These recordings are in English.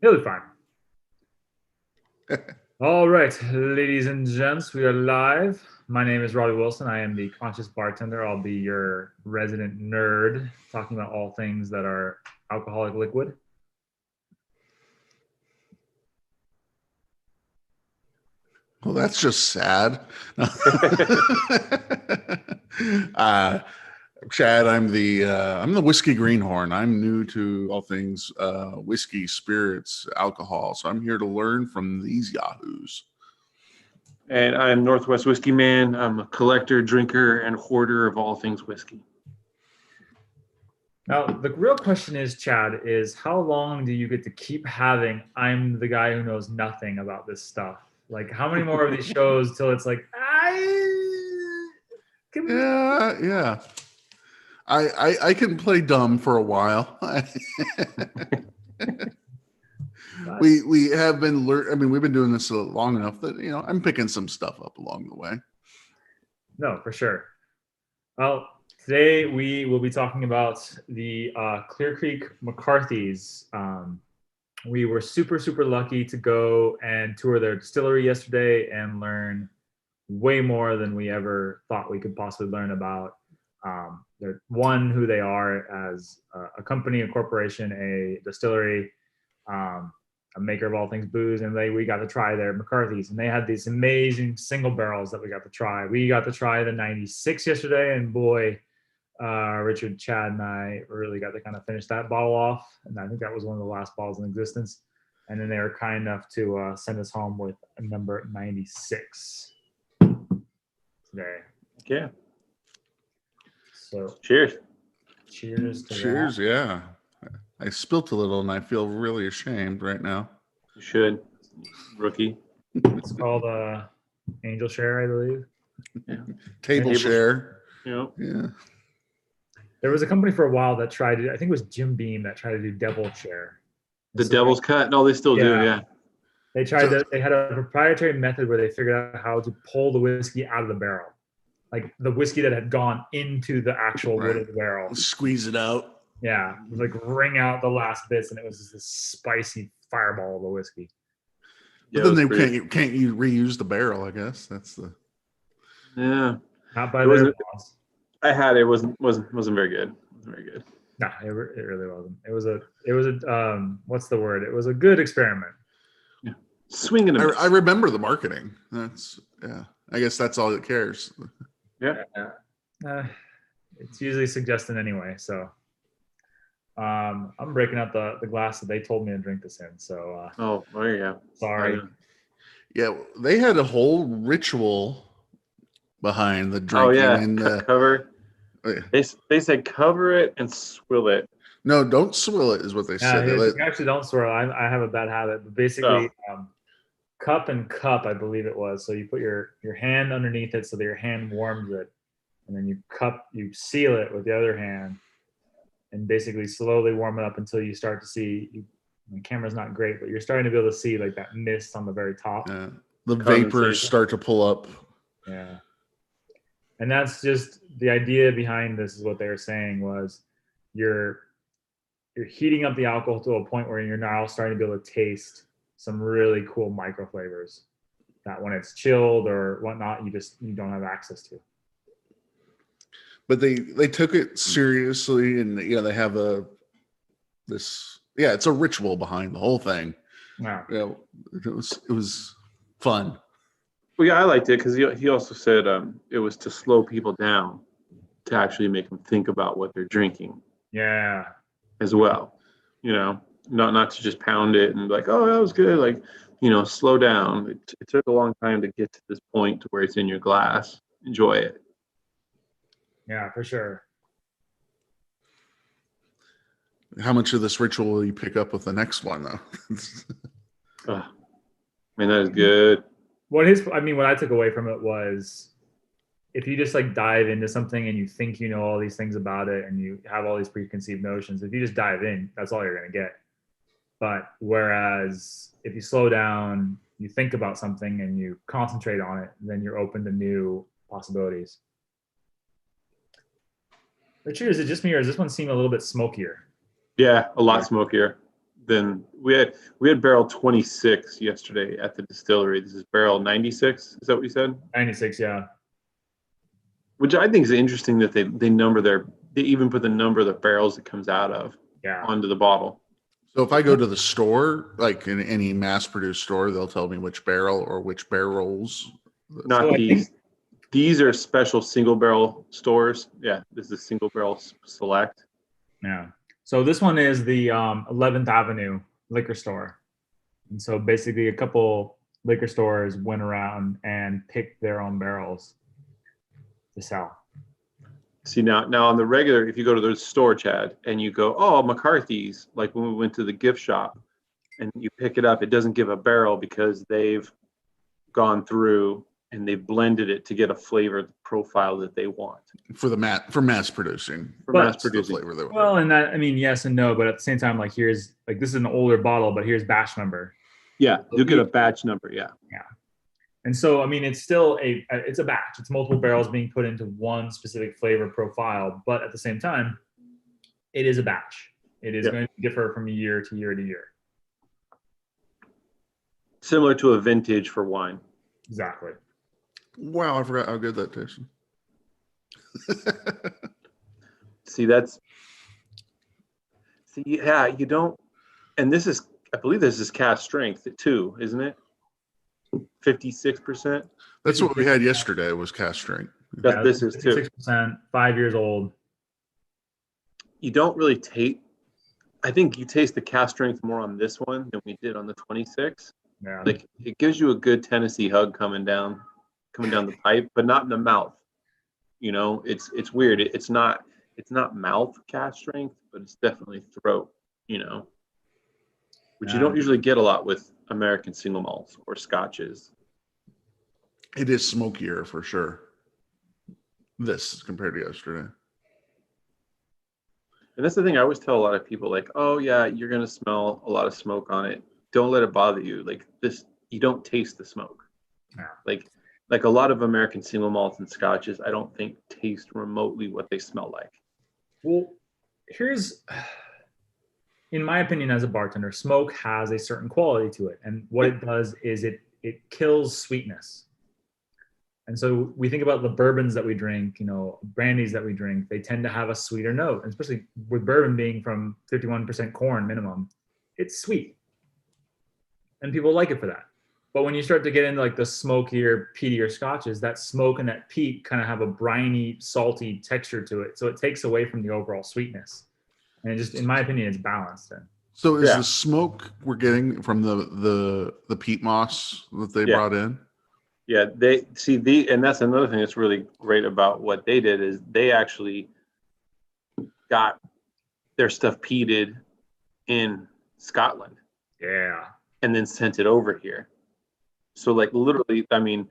He'll be fine. All right, ladies and gents, we are live. My name is Robbie Wilson. I am the conscious bartender. I'll be your resident nerd, talking about all things that are alcoholic liquid. Well, that's just sad. Chad, I'm the whiskey greenhorn. I'm new to all things whiskey, spirits, alcohol. So I'm here to learn from these yahoos. And I'm Northwest Whiskey Man. I'm a collector, drinker, and hoarder of all things whiskey. Now, the real question is, Chad, is how long do you get to keep having I'm the guy who knows nothing about this stuff? Like, how many more of these shows till it's like, Yeah. I can play dumb for a while. we have been we've been doing this long enough that I'm picking some stuff up along the way. No, for sure. Well, today we will be talking about the Clear Creek McCarthy's. We were super lucky to go and tour their distillery yesterday and learn way more than we ever thought we could possibly learn about they're who they are as a company, a corporation, a distillery, a maker of all things booze, and we got to try their McCarthy's, and they had these amazing single barrels that we got to try. We got to try the 96 yesterday, and boy, Richard, Chad, and I really got to kind of finish that bottle off, and I think that was one of the last bottles in existence. And then they were kind enough to send us home with a number 96 today. Yeah. So cheers. Cheers to Cheers, that. Yeah. I spilt a little and I feel really ashamed right now. You should, rookie. It's called Angel Share, I believe. Yeah. Table share. Yeah. There was a company for a while that tried to, I think it was Jim Beam that tried to do Devil Share. The Devil's Cut? No, they still do, yeah. They had a proprietary method where they figured out how to pull the whiskey out of the barrel. Like the whiskey that had gone into the actual wood of the barrel. Squeeze it out. Yeah, like wring out the last bits, and it was just this spicy fireball of a whiskey. But then can't you reuse the barrel? I guess that's the. Yeah. Not by their laws. I had it. Wasn't very good. Wasn't very good. No, it really wasn't. It was a what's the word? It was a good experiment. Yeah. Swinging. I remember the marketing. I guess that's all that cares. Yeah. It's usually suggested anyway. So I'm breaking out the glass that they told me to drink this in. So yeah. Sorry. Yeah, they had a whole ritual behind the drinking. Oh yeah, and cover. They said cover it and swill it. No, don't swill it is what they said. You actually don't swirl. I have a bad habit, but basically cup and cup, I believe it was. So you put your hand underneath it so that your hand warms it, and then you seal it with the other hand, and basically slowly warm it up until you start to see. The camera's not great, but you're starting to be able to see like that mist on the very top. Yeah. The vapors start to pull up. Yeah. And that's just the idea behind this is what they were saying was you're heating up the alcohol to a point where you're now starting to be able to taste some really cool micro flavors that when it's chilled or whatnot, you don't have access to. But they took it seriously, and they have it's a ritual behind the whole thing. Wow. It was fun. Well, yeah, I liked it because he also said it was to slow people down, to actually make them think about what they're drinking. Yeah. As well, not to just pound it and be like, oh, that was good. Like, slow down. It took a long time to get to this point to where it's in your glass. Enjoy it. Yeah, for sure. How much of this ritual will you pick up with the next one, though? That is good. What I took away from it was if you just like dive into something and you think you know all these things about it and you have all these preconceived notions, if you just dive in, that's all you're going to get. But whereas if you slow down, you think about something and you concentrate on it, then you're open to new possibilities. Richard, is it just me or does this one seem a little bit smokier? Yeah, a lot smokier. then we had barrel 26 yesterday at the distillery. This is barrel 96. Is that what you said? 96, yeah. Which I think is interesting that they even put the number of the barrels it comes out of onto the bottle. So if I go to the store, like in any mass-produced store, they'll tell me which barrel or which barrels. Not So these. These are special single barrel stores. Yeah, this is single barrel select. Yeah. So this one is the 11th Avenue liquor store. And so basically a couple liquor stores went around and picked their own barrels to sell. See, now on the regular, if you go to the store, Chad, and you go, oh, McCarthy's, like when we went to the gift shop and you pick it up, it doesn't give a barrel because they've gone through and they've blended it to get a flavor profile that they want. For mass producing. Mass producing. Flavor they want. Well, and that, I mean, yes and no, but at the same time, like this is an older bottle, but here's batch number. Yeah, you'll get a batch number, yeah. Yeah. And so, I mean, it's still it's a batch. It's multiple barrels being put into one specific flavor profile, but at the same time, it is a batch. It is going to differ from year to year to year. Similar to a vintage for wine. Exactly. Wow, I forgot how good that tasted. You don't, and I believe this is cast strength too, isn't it? 56%. That's what we had yesterday was cast strength. This is too. 6%, 5 years old. You don't really taste. I think you taste the cast strength more on this one than we did on the 26. Yeah. Like it gives you a good Tennessee hug coming down the pipe, but not in the mouth. You know, it's weird. It's not mouth cast strength, but it's definitely throat. You know, which you don't usually get a lot with American single malts or scotches. It is smokier for sure. This compared to yesterday. And that's the thing I always tell a lot of people, like, oh yeah, you're gonna smell a lot of smoke on it. Don't let it bother you. Like this, you don't taste the smoke. Yeah. Like a lot of American single malts and scotches, I don't think taste remotely what they smell like. Well, in my opinion, as a bartender, smoke has a certain quality to it. And what it does is it kills sweetness. And so we think about the bourbons that we drink, brandies that we drink, they tend to have a sweeter note, and especially with bourbon being from 51% corn minimum, it's sweet. And people like it for that. But when you start to get into like the smokier, peatier scotches, that smoke and that peat kind of have a briny, salty texture to it. So it takes away from the overall sweetness. And it just, in my opinion, it's balanced then. So is the smoke we're getting from the peat moss that they brought in? Yeah, and that's another thing that's really great about what they did is they actually got their stuff peated in Scotland. Yeah. And then sent it over here. So like literally, I mean,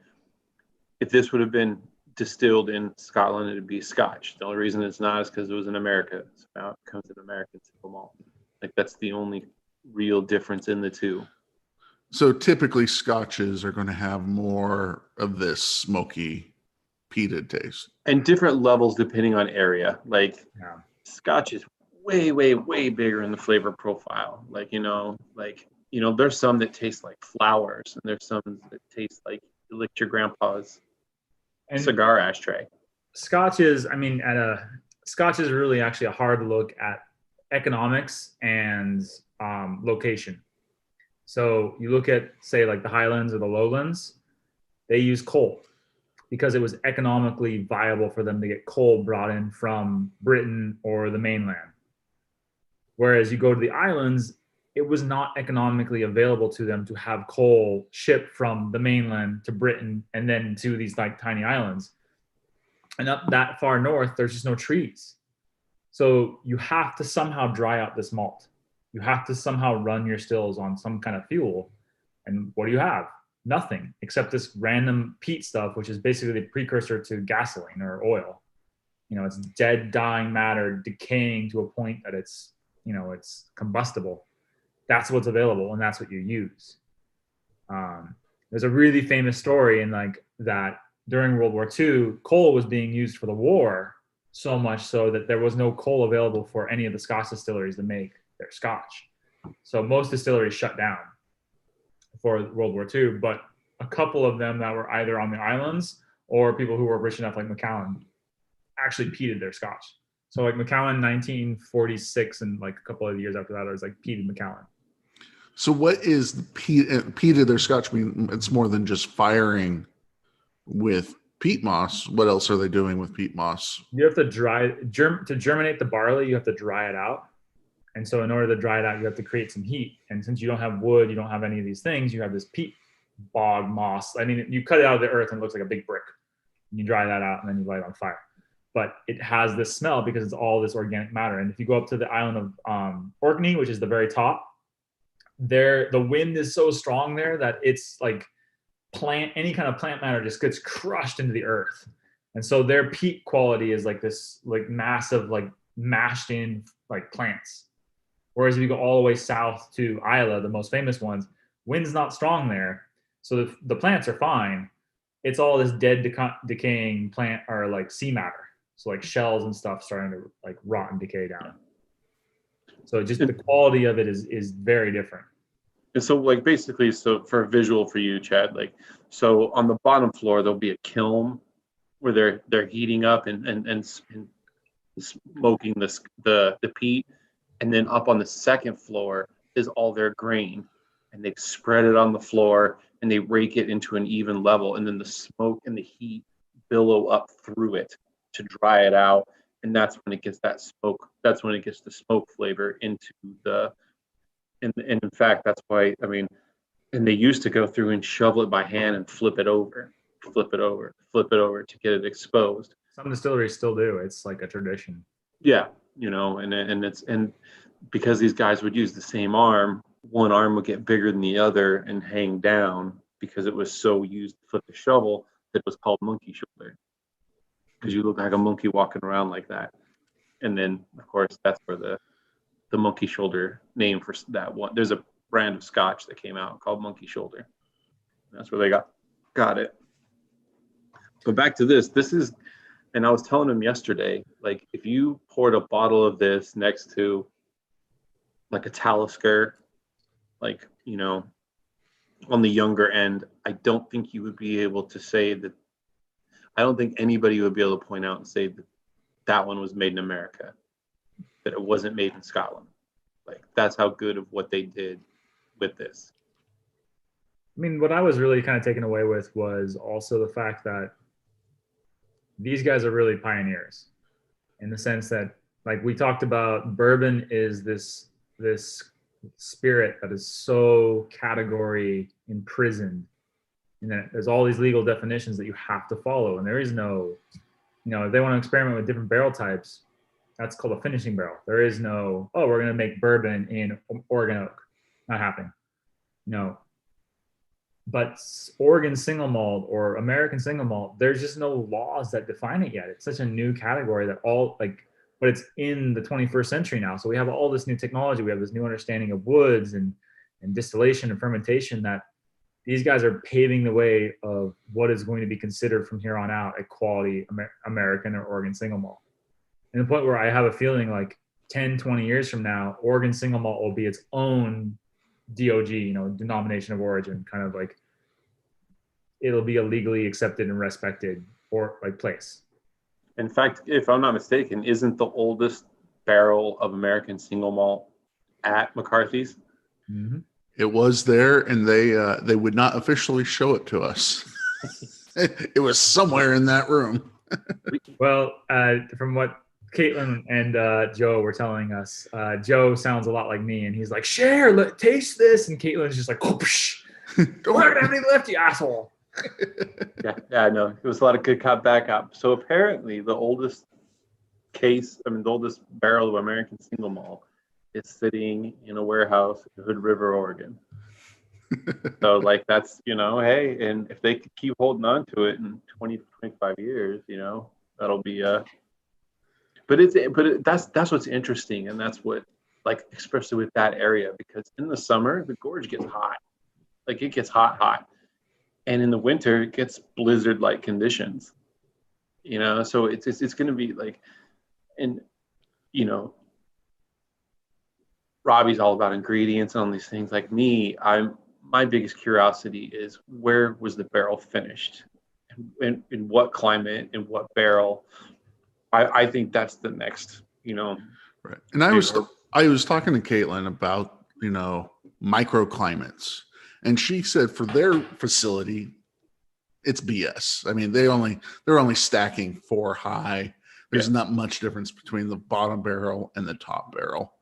if this would have been distilled in Scotland, it'd be Scotch. The only reason it's not is because it was in America. So now it becomes an American single malt. Like that's the only real difference in the two. So typically Scotches are going to have more of this smoky peated taste. And different levels depending on area. Like Scotch is way, way, way bigger in the flavor profile. There's some that taste like flowers, and there's some that taste like you licked your grandpa's cigar ashtray. Scotch is really actually a hard look at economics and location. So you look at, say, like the Highlands or the Lowlands, they use coal because it was economically viable for them to get coal brought in from Britain or the mainland. Whereas you go to the islands, it was not economically available to them to have coal shipped from the mainland to Britain and then to these like tiny islands. And up that far north, there's just no trees. So you have to somehow dry out this malt. You have to somehow run your stills on some kind of fuel. And what do you have? Nothing except this random peat stuff, which is basically the precursor to gasoline or oil. It's dead, dying matter decaying to a point that it's combustible. That's what's available, and that's what you use. There's a really famous story in like that during World War II, coal was being used for the war, so much so that there was no coal available for any of the Scotch distilleries to make their Scotch. So most distilleries shut down for World War II, but a couple of them that were either on the islands or people who were rich enough, like Macallan, actually peated their Scotch. So like Macallan, 1946, and like a couple of years after that, it was like peated Macallan. So what is the peated their Scotch mean? It's more than just firing with peat moss. What else are they doing with peat moss? You have to to germinate the barley, you have to dry it out. And so in order to dry it out, you have to create some heat. And since you don't have wood, you don't have any of these things, you have this peat bog moss. I mean, you cut it out of the earth and it looks like a big brick. You dry that out and then you light it on fire. But it has this smell because it's all this organic matter. And if you go up to the island of Orkney, which is the very top, the wind is so strong there that it's like any kind of plant matter just gets crushed into the earth. And so their peat quality is like this like massive, like mashed in like plants. Whereas if you go all the way south to Islay, the most famous ones, wind's not strong there. So the plants are fine. It's all this dead decaying plant or like sea matter. So like shells and stuff starting to like rot and decay down. So just the quality of it is very different. And so like basically, so for a visual for you, Chad, like, so on the bottom floor, there'll be a kiln where they're heating up and smoking the peat. And then up on the second floor is all their grain, and they spread it on the floor and they rake it into an even level. And then the smoke and the heat billow up through it to dry it out. And that's when it gets that smoke. That's when it gets the smoke flavor into and in fact, that's why, I mean, and they used to go through and shovel it by hand and flip it over to get it exposed. Some distilleries still do. It's like a tradition. Yeah, and because these guys would use the same arm, one arm would get bigger than the other and hang down because it was so used to flip the shovel that it was called monkey shoulder. Because you look like a monkey walking around like that. And then, of course, that's where the monkey shoulder name for that one. There's a brand of Scotch that came out called Monkey Shoulder. That's where they got it. But back to this is, and I was telling him yesterday, like if you poured a bottle of this next to like a Talisker, like, you know, on the younger end, I don't think you would be able to say that. I don't think anybody would be able to point out and say that that one was made in America, that it wasn't made in Scotland. Like that's how good of what they did with this. I mean, what I was really kind of taken away with was also the fact that these guys are really pioneers in the sense that, like we talked about, bourbon is this spirit that is so category imprisoned, and that there's all these legal definitions that you have to follow, and there is no, you know, if they want to experiment with different barrel types, that's called a finishing barrel. There is no, oh, we're going to make bourbon in Oregon oak. Not happening. No. But Oregon single malt or American single malt, there's just no laws that define it yet. It's such a new category that but it's in the 21st century now. So we have all this new technology. We have this new understanding of woods and distillation and fermentation that these guys are paving the way of what is going to be considered from here on out a quality American or Oregon single malt. And the point where I have a feeling like 10, 20 years from now, Oregon single malt will be its own DOG, you know, denomination of origin, kind of like it'll be a legally accepted and respected or like place. In fact, if I'm not mistaken, isn't the oldest barrel of American single malt at McCarthy's? Mm-hmm. It was there, and they would not officially show it to us. It was somewhere in that room. Well, from what Caitlin and Joe were telling us, Joe sounds a lot like me, and he's like, "Share, taste this," and Caitlin's just like, "Oh, psh, don't have any left, you asshole." Yeah, no, it was a lot of good cop back up. So apparently, the oldest barrel of American single malt is sitting in a warehouse in Hood River, Oregon. So like that's, you know, hey, and if they could keep holding on to it in 20, 25 years, you know, that'll be that's what's interesting, and that's what, like, especially with that area, because in the summer the gorge gets hot, like it gets hot, and in the winter it gets blizzard-like conditions, you know. So it's going to be like, and you know, Robbie's all about ingredients and all these things. Like me, my biggest curiosity is where was the barrel finished, in what climate, in what barrel. I think that's the next, Right. And I was talking to Caitlin about, microclimates. And she said for their facility, it's BS. I mean, they're only stacking 4 high. There's not much difference between the bottom barrel and the top barrel.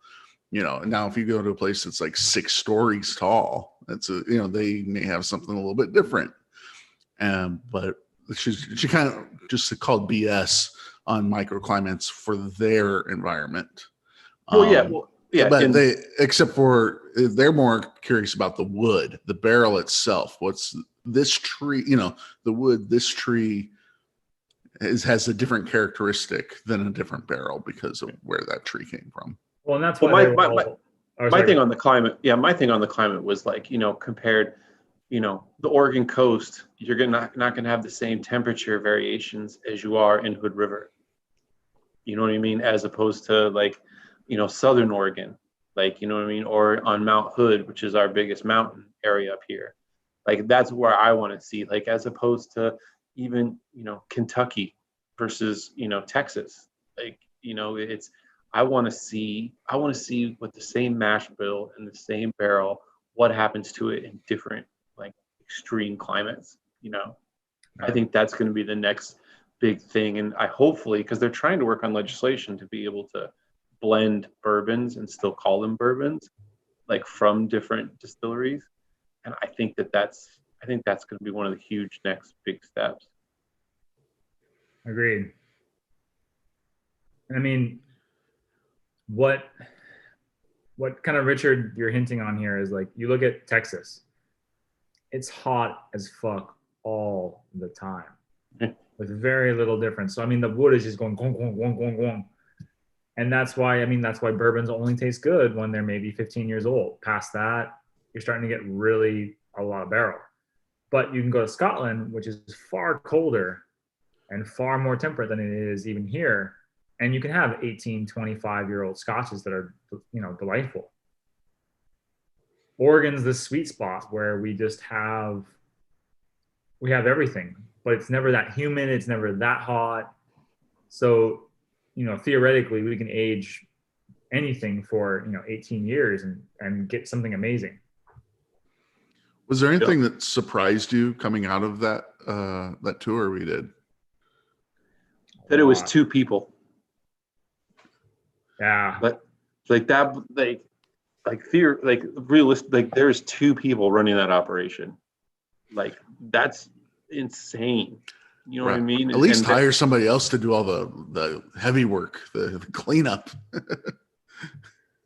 Now if you go to a place that's like 6 stories tall, they may have something a little bit different. But she kind of just called BS on microclimates for their environment. But except for they're more curious about the wood, the barrel itself. What's this tree? The wood. This tree has a different characteristic than a different barrel because of where that tree came from. Well, and that's why my thing on the climate. Yeah, my thing on the climate was like, compared, the Oregon coast, you're not going to have the same temperature variations as you are in Hood River. You know what I mean? As opposed to like, Southern Oregon, like, you know what I mean? Or on Mount Hood, which is our biggest mountain area up here. Like, that's where I want to see, like, as opposed to even, Kentucky versus, Texas. Like, I want to see with the same mash bill and the same barrel, what happens to it in different, like, extreme climates, I think that's going to be the next big thing. And I hopefully, because they're trying to work on legislation to be able to blend bourbons and still call them bourbons, like from different distilleries. And I think that's going to be one of the huge next big steps. Agreed. I mean, what kind of, Richard, you're hinting on here is like, you look at Texas, it's hot as fuck all the time with very little difference. So I mean, the wood is just going gong, gong, gong, gong, gong. And that's why bourbons only taste good when they're maybe 15 years old. Past that, you're starting to get really a lot of barrel. But you can go to Scotland, which is far colder and far more temperate than it is even here. And you can have 18, 25-year-old scotches that are, delightful. Oregon's the sweet spot where we have everything, but it's never that humid. It's never that hot. So, theoretically we can age anything for, 18 years and get something amazing. Was there anything that surprised you coming out of that tour we did? That it was 2 people. Yeah. But like that, realistic, like there's 2 people running that operation. Like, that's insane. You know what I mean? At least hire somebody else to do all the heavy work, the cleanup. I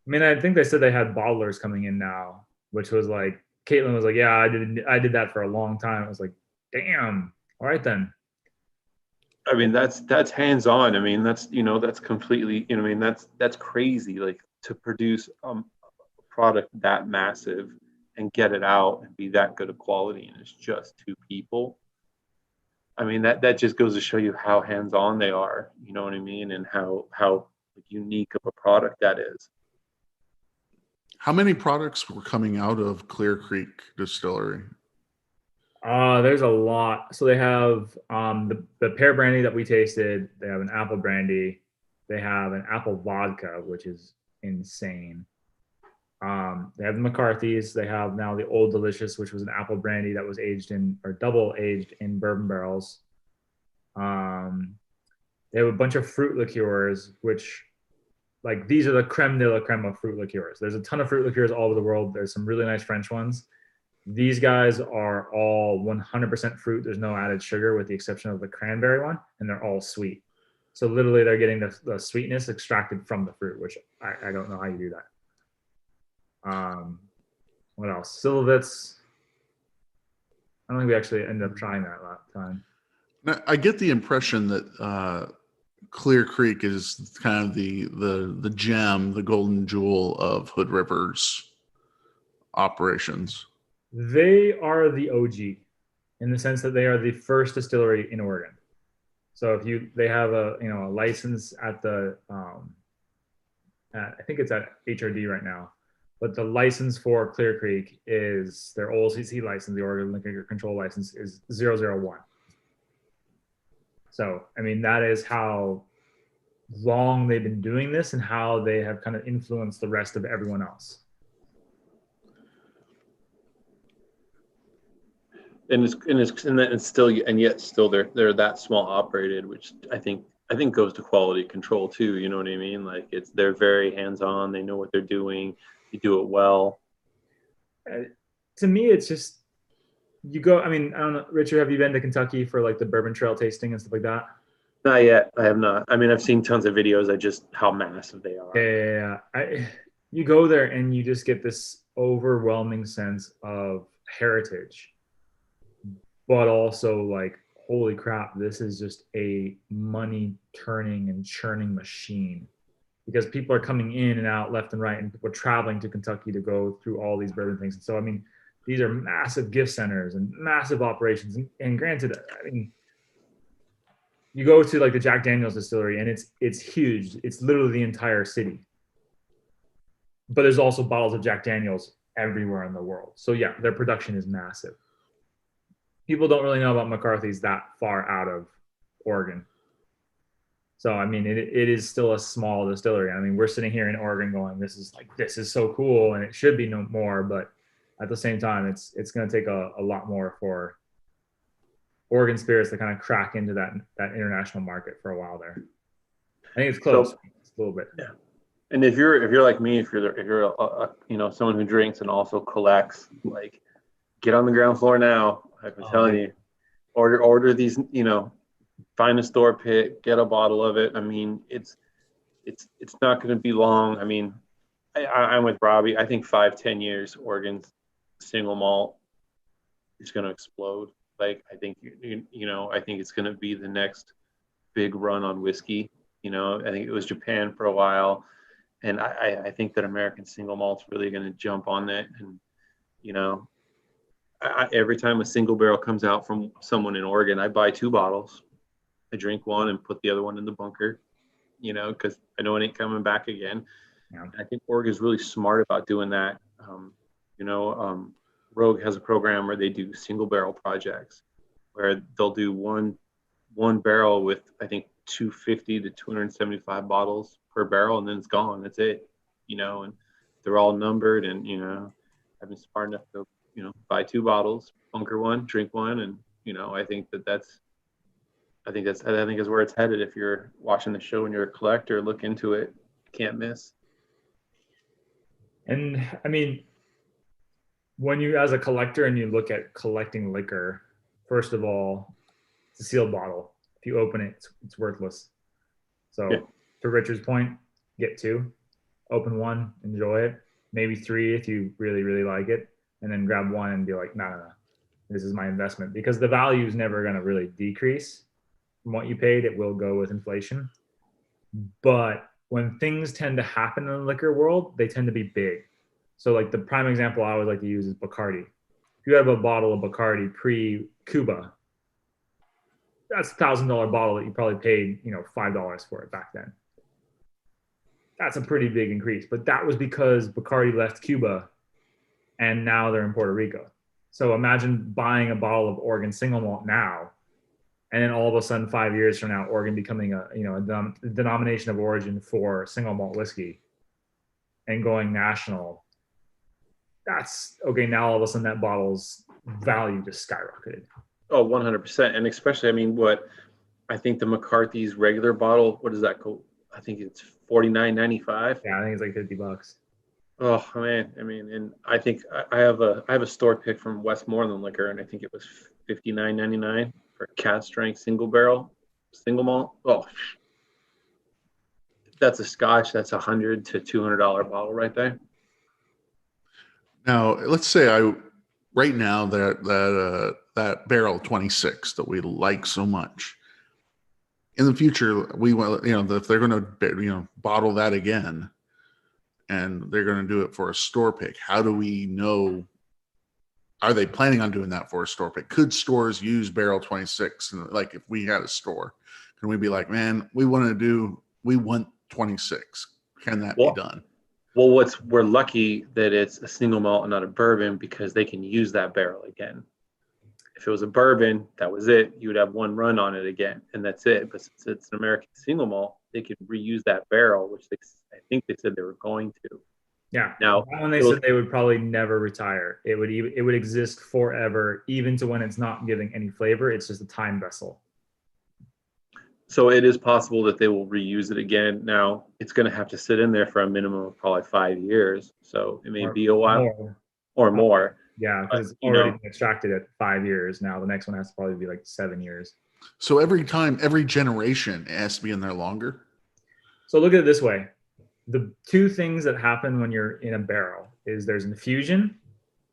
mean, I think they said they had bottlers coming in now, which was like, Caitlin was like, yeah, I did that for a long time. I was like, damn. All right then. I mean, that's hands-on. I mean, that's completely, that's crazy. Like, to produce a product that massive and get it out and be that good of quality, and it's just 2 people. I mean, that just goes to show you how hands-on they are, you know what I mean? And how unique of a product that is. How many products were coming out of Clear Creek Distillery? There's a lot. So they have the pear brandy that we tasted. They have an apple brandy. They have an apple vodka, which is insane. They have the McCarthy's. They have now the Old Delicious, which was an apple brandy that was double aged in bourbon barrels. They have a bunch of fruit liqueurs, which, like, these are the creme de la creme of fruit liqueurs. There's a ton of fruit liqueurs all over the world. There's some really nice French ones. These guys are all 100% fruit. There's no added sugar with the exception of the cranberry one, and they're all sweet. So literally they're getting the sweetness extracted from the fruit, which I don't know how you do that. What else? Silvitz. I don't think we actually ended up trying that last time. Now, I get the impression that Clear Creek is kind of the gem, the golden jewel of Hood River's operations. They are the OG in the sense that they are the first distillery in Oregon. So they have a license at the I think it's at HRD right now. but the license for Clear Creek is their OLCC license, the Oregon Liquor Control License, is 001. So, I mean, that is how long they've been doing this and how they have kind of influenced the rest of everyone else. And it's still, and yet still they're that small operated, which I think goes to quality control too. You know what I mean? Like they're very hands on. They know what they're doing. They do it well. To me, it's just you go. I mean, I don't know, Richard. Have you been to Kentucky for like the bourbon trail tasting and stuff like that? Not yet. I have not. I mean, I've seen tons of videos. I just how massive they are. Yeah. You go there and you just get this overwhelming sense of heritage, but also like, holy crap, this is just a money turning and churning machine, because people are coming in and out left and right, and people are traveling to Kentucky to go through all these bourbon things. And so, I mean, these are massive gift centers and massive operations. And granted, I mean, you go to like the Jack Daniel's distillery and it's huge. It's literally the entire city. But there's also bottles of Jack Daniel's everywhere in the world. So yeah, their production is massive. People don't really know about McCarthy's that far out of Oregon. So, I mean, it is still a small distillery. I mean, we're sitting here in Oregon going, this is so cool, and it should be no more. But at the same time, it's going to take a lot more for Oregon Spirits to kind of crack into that international market for a while there. I think it's close. It's a little bit. Yeah. And if you're like me, if you're a someone who drinks and also collects, like, get on the ground floor now. I'm telling you, order these, find a store pick, get a bottle of it. I mean, it's not going to be long. I mean, I'm with Robbie. I think 5-10 years, Oregon's single malt is going to explode. Like, I think, I think it's going to be the next big run on whiskey. I think it was Japan for a while. And I think that American single malt's really going to jump on it. And, every time a single barrel comes out from someone in Oregon, I buy 2 bottles. I drink one and put the other one in the bunker, because I know it ain't coming back again. Yeah. I think Oregon's really smart about doing that. Rogue has a program where they do single barrel projects where they'll do one barrel with, I think, 250 to 275 bottles per barrel, and then it's gone. That's it, and they're all numbered. And, I've been smart enough to, buy 2 bottles, bunker one, drink one. And, I think that's where it's headed. If you're watching the show and you're a collector, look into it. Can't miss. And I mean, when you, as a collector, and you look at collecting liquor, first of all, it's a sealed bottle. If you open it, it's worthless. So, yeah. To Richard's point, get 2, open 1, enjoy it, maybe 3 if you really, really like it, and then grab 1 and be like, no, this is my investment, because the value is never going to really decrease from what you paid. It will go with inflation. But when things tend to happen in the liquor world, they tend to be big. So like the prime example I always like to use is Bacardi. If you have a bottle of Bacardi pre-Cuba, that's a $1,000 bottle that you probably paid, $5 for it back then. That's a pretty big increase. But that was because Bacardi left Cuba and now they're in Puerto Rico. So imagine buying a bottle of Oregon single malt now, and then all of a sudden 5 years from now, Oregon becoming a denomination of origin for single malt whiskey and going national. That's okay. Now all of a sudden that bottle's value just skyrocketed. Oh, 100%. And especially, I mean, I think the McCarthy's regular bottle, what does that go? I think it's $49.95. Yeah, I think it's like $50. Oh man, I mean, and I think I have a store pick from Westmoreland Liquor, and I think it was $59.99 for a cask strength single barrel, single malt. Oh, that's a Scotch. That's $100 to $200 bottle right there. Now, let's say right now that barrel 26 that we like so much. In the future, we want, if they're going to, bottle that again, and they're going to do it for a store pick, how do we know? Are they planning on doing that for a store pick? Could stores use barrel 26? And like, if we had a store, can we be like, man, we want 26? Can that be done? Well, we're lucky that it's a single malt and not a bourbon because they can use that barrel again. If it was a bourbon, that was it. You would have one run on it again, and that's it. But since it's an American single malt, they could reuse that barrel, which I think they said they were going to. Yeah. Now, That one they said they would probably never retire. It would exist forever, even to when it's not giving any flavor. It's just a time vessel. so it is possible that they will reuse it again. Now, it's going to have to sit in there for a minimum of probably 5 years. So it may be a while More. or more. Yeah, because it's you already know. been extracted at 5 years. Now the next one has to probably be like 7 years. So every generation, it has to be in there longer. So look at it this way. The two things that happen when you're in a barrel is there's infusion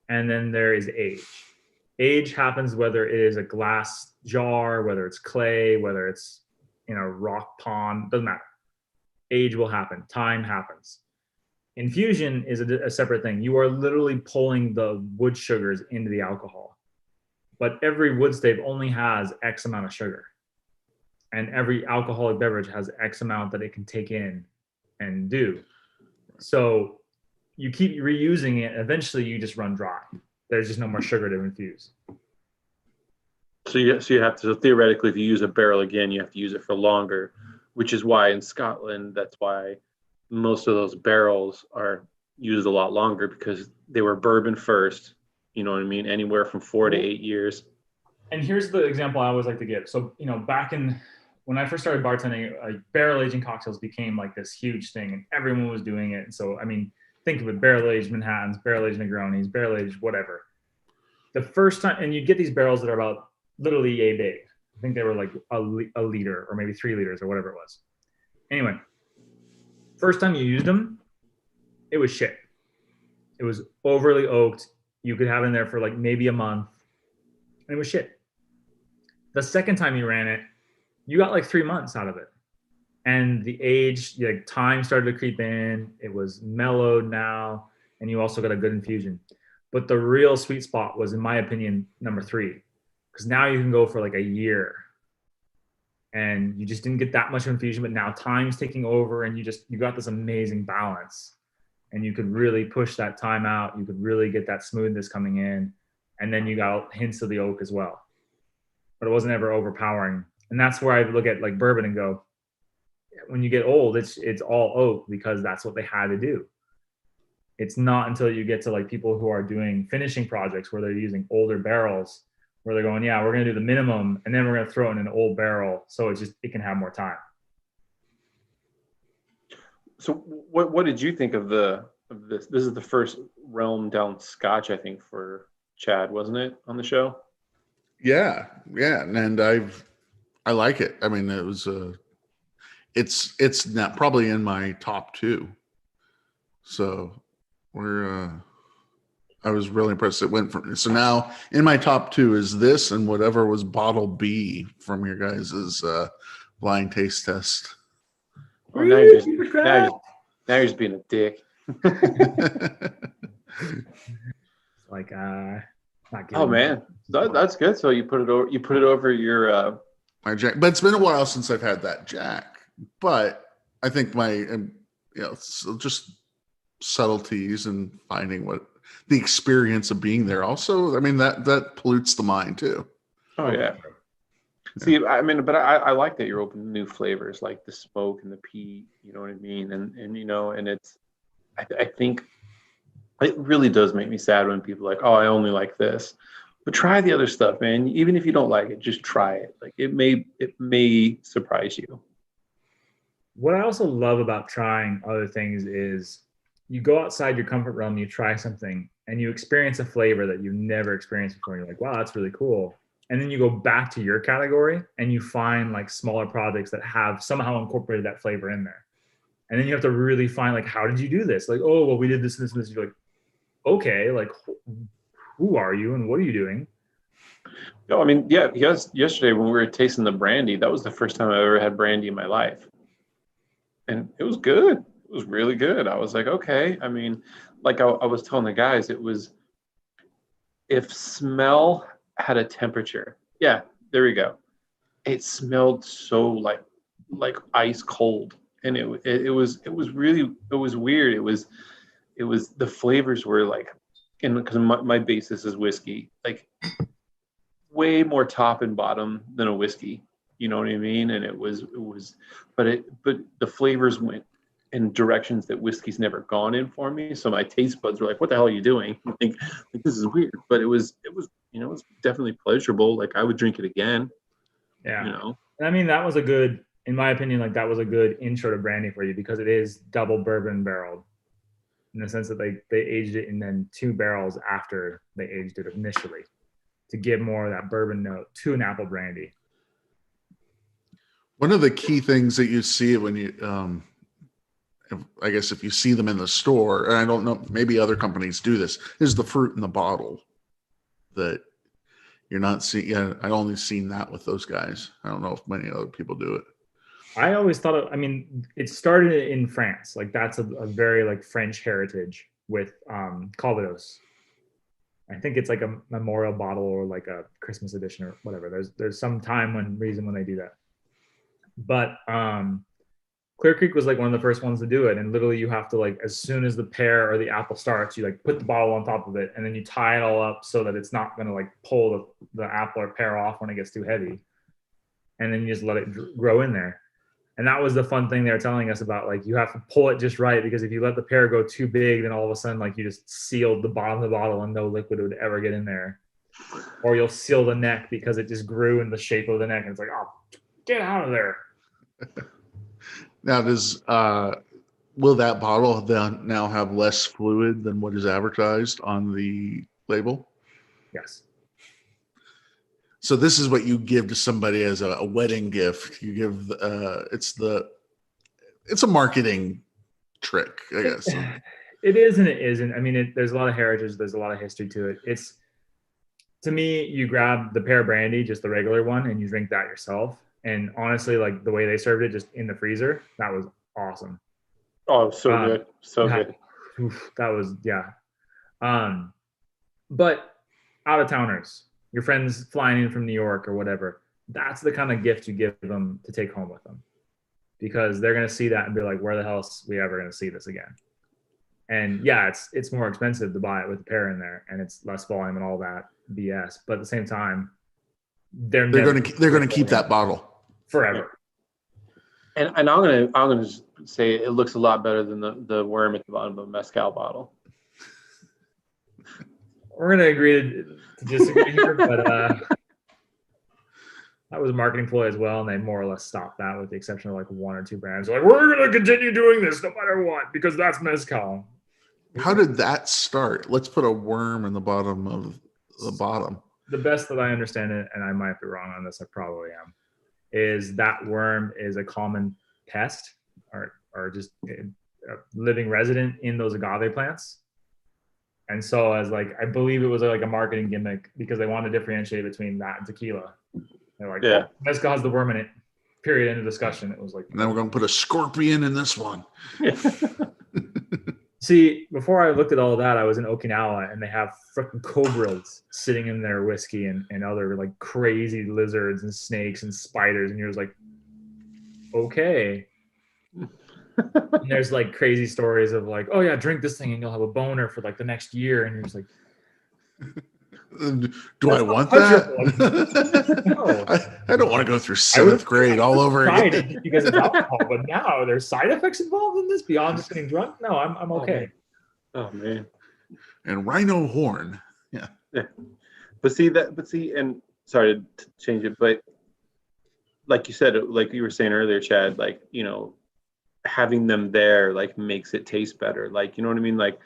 and then there is age. Age happens whether it is a glass jar, whether it's clay, whether it's in a rock pond, doesn't matter. Age will happen. Time happens. Infusion is a separate thing. You are literally pulling the wood sugars into the alcohol. But every wood stave only has X amount of sugar. And every alcoholic beverage has X amount that it can take in and do. So you keep reusing it. Eventually, you just run dry. There's just no more sugar to infuse. So you have to, so theoretically, if you use a barrel again, you have to use it for longer, which is why in Scotland, that's why most of those barrels are used a lot longer because they were bourbon first. You know what I mean? Anywhere from 4 to 8 years. And here's the example I always like to give. So, back when I first started bartending, barrel aging cocktails became like this huge thing and everyone was doing it. And so, I mean, think of it, barrel aged Manhattans, barrel aged Negronis, barrel aged whatever. The first time, and you get these barrels that are about literally a big. I think they were like a liter or maybe 3 liters or whatever it was. Anyway, first time you used them, it was shit. It was overly oaked. You could have it in there for like maybe a month and it was shit. The second time you ran it, you got like 3 months out of it. And the age, like time started to creep in. It was mellowed now. And you also got a good infusion. But the real sweet spot was, in my opinion, number 3. Because now you can go for like a year. And you just didn't get that much infusion, but now time's taking over and you got this amazing balance. And you could really push that time out. You could really get that smoothness coming in. And then you got hints of the oak as well. But it wasn't ever overpowering. And that's where I look at like bourbon and go, when you get old, it's all oak because that's what they had to do. It's not until you get to like people who are doing finishing projects where they're using older barrels where they're going, yeah, we're going to do the minimum and then we're going to throw in an old barrel so it can have more time. So what did you think of this? This is the first realm down Scotch, I think, for Chad, wasn't it, on the show? Yeah, and I like it. I mean, it was it's not probably in my top 2. So I was really impressed. It went from, so now in my top 2 is this and whatever was bottle B from your guys' blind taste test. Oh, now you're just being a dick. Like not oh man, that's good. So you put it over your my Jack, but it's been a while since I've had that Jack. But I think my just subtleties and finding what the experience of being there. Also, I mean that pollutes the mind too. Oh yeah. See, I mean, but I like that you're open to new flavors like the smoke and the peat. You know what I mean? And and it's I think it really does make me sad when people are like, oh, I only like this. But try the other stuff, man. Even if you don't like it, just try it. Like it may surprise you. What I also love about trying other things is you go outside your comfort realm, you try something, and you experience a flavor that you've never experienced before. You're like, wow, that's really cool. And then you go back to your category and you find like smaller projects that have somehow incorporated that flavor in there. And then you have to really find like, how did you do this? Like, oh, well, we did this and this and this. You're like, okay, like who are you and what are you doing? No, I mean, yeah, because yesterday when we were tasting the brandy, that was the first time I ever had brandy in my life. And it was good. It was really good. I was like, okay. I mean, like I was telling the guys, it was, if smell had a temperature, yeah, there we go. It smelled so like ice cold. and it was weird. It was the flavors were like, and because my basis is whiskey, like way more top and bottom than a whiskey. You know what I mean? And but the flavors went in directions that whiskey's never gone in for me. So my taste buds were like, "What the hell are you doing?" Like this is weird. But it was you know, it was definitely pleasurable. Like I would drink it again. Yeah. You know. And I mean, that was a good, in my opinion, like that was a good intro to brandy for you because it is double bourbon barreled in the sense that they aged it in then 2 barrels after they aged it initially to give more of that bourbon note to an apple brandy. One of the key things that you see when you, I guess if you see them in the store, and I don't know, maybe other companies do this, is the fruit in the bottle that you're not seeing. Yeah, I only seen that with those guys. I don't know if many other people do it. I always thought, I mean, it started in France. Like that's a very like French heritage with Calvados. I think it's like a memorial bottle or like a Christmas edition or whatever. There's some reason when they do that. But Clear Creek was like one of the first ones to do it. And literally you have to like, as soon as the pear or the apple starts, you like put the bottle on top of it and then you tie it all up so that it's not going to like pull the apple or pear off when it gets too heavy. And then you just let it grow in there. And that was the fun thing they were telling us about. Like you have to pull it just right because if you let the pear go too big, then all of a sudden like you just sealed the bottom of the bottle and no liquid would ever get in there. Or you'll seal the neck because it just grew in the shape of the neck and it's like, oh, get out of there. Now, will that bottle then now have less fluid than what is advertised on the label? Yes. So this is what you give to somebody as a wedding gift. You give it's a marketing trick, I guess. It is and it isn't. I mean, there's a lot of heritage. There's a lot of history to it. It's, to me, you grab the pear brandy, just the regular one, and you drink that yourself. And honestly, like the way they served it, just in the freezer, that was awesome. Oh, so good, so good. That was but out of towners, your friends flying in from New York or whatever, that's the kind of gift you give them to take home with them, because they're gonna see that and be like, "Where the hell is we ever gonna see this again?" And yeah, it's more expensive to buy it with the pear in there, and it's less volume and all that BS. But at the same time, they're gonna keep that bottle forever. And I'm gonna just say it looks a lot better than the worm at the bottom of a mezcal bottle. We're gonna agree to disagree here, but that was a marketing ploy as well, and they more or less stopped that with the exception of like 1 or 2 brands. Like, we're gonna continue doing this no matter what because that's mezcal. How did that start? Let's put a worm in the bottom of the bottom. The best that I understand it, and I might be wrong on this, I probably am, is that worm is a common pest or just a living resident in those agave plants. And so as like, I believe it was like a marketing gimmick because they wanted to differentiate between that and tequila. They're like, yeah, mezcal has the worm in it. Period. End of discussion. It was like, and then we're going to put a scorpion in this one. See, before I looked at all of that, I was in Okinawa and they have freaking cobras sitting in their whiskey and other like crazy lizards and snakes and spiders. And you're just like, okay. And there's like crazy stories of like, oh yeah, drink this thing and you'll have a boner for like the next year. And you're just like, do I want that? No. I don't want to go through 7th grade all over again. Because it's alcohol, but now there's side effects involved in this beyond just getting drunk. No, I'm okay. Oh man. And rhino horn. Yeah. But see, and sorry to change it, but like you said, like you were saying earlier, Chad, like, you know, having them there like makes it taste better. Like, you know what I mean? Like,